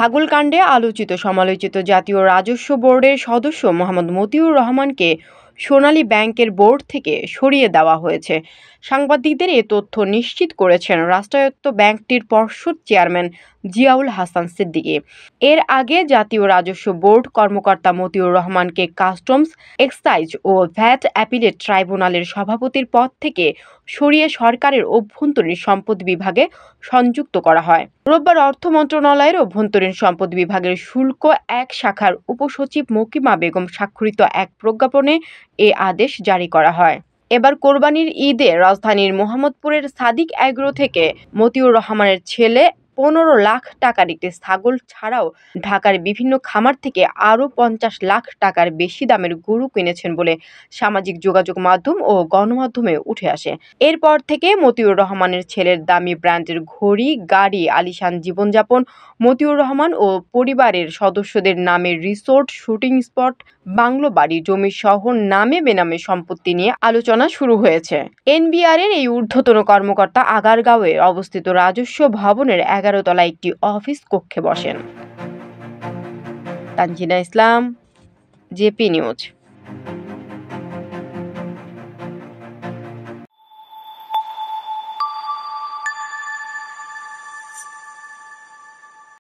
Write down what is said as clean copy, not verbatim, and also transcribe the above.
ছাগলকাণ্ডে আলোচিত সমালোচিত জাতীয় রাজস্ব বোর্ডের সদস্য মোহাম্মদ মতিউর রহমানকে সোনালী ব্যাংকের বোর্ড থেকে সরিয়ে দেওয়া হয়েছে। সাংবাদিকদের এ তথ্য নিশ্চিত করেছেন রাষ্ট্রায়ত্ত ব্যাংকটির পর্ষদ চেয়ারম্যান জিয়াউল হাসান সিদ্দিকী। এর আগে জাতীয় রাজস্ব বোর্ড কর্মকর্তা মতিউর রহমানকে কাস্টমস, এক্সাইজ ও ভ্যাট অ্যাপিলেট ট্রাইব্যুনালের সভাপতির পদ থেকে সরিয়ে সরকারের অভ্যন্তরীণ সম্পদ বিভাগে সংযুক্ত করা হয়। রোববার অর্থ মন্ত্রণালয়ের অভ্যন্তরীণ সম্পদ বিভাগের শুল্ক এক শাখার উপসচিব মকিমা বেগম স্বাক্ষরিত এক প্রজ্ঞাপনে এ আদেশ জারি করা হয়। এবার কোরবানির ঈদে রাজধানীর মোহাম্মদপুরের সাদিক অ্যাগ্রো থেকে মতিউর রহমানের ছেলে 15 লাখ টাকার একটি ছাগল ছাড়াও ঢাকার বিভিন্ন খামার থেকে আরও 50 লাখ টাকার বেশি দামের গরু কিনেছেন বলে সামাজিক যোগাযোগ মাধ্যম ও গণমাধ্যমে উঠে আসে। এরপর থেকে মতিউর রহমানের ছেলের দামি ব্র্যান্ডের ঘড়ি, গাড়ি, আলিশান জীবনযাপন, মতিউর রহমান ও পরিবারের সদস্যদের নামে রিসোর্ট, শুটিং স্পট, বাংলো বাড়ি, জমি সহ নামে বেনামে সম্পত্তি নিয়ে আলোচনা শুরু হয়েছে। এনবিআরের এই ঊর্ধ্বতন কর্মকর্তা আগারগাঁওয়ে অবস্থিত রাজস্ব ভবনের 11 তলায় একটি অফিস কক্ষে বসেন। তানজিনা ইসলাম, জেপি নিউজ।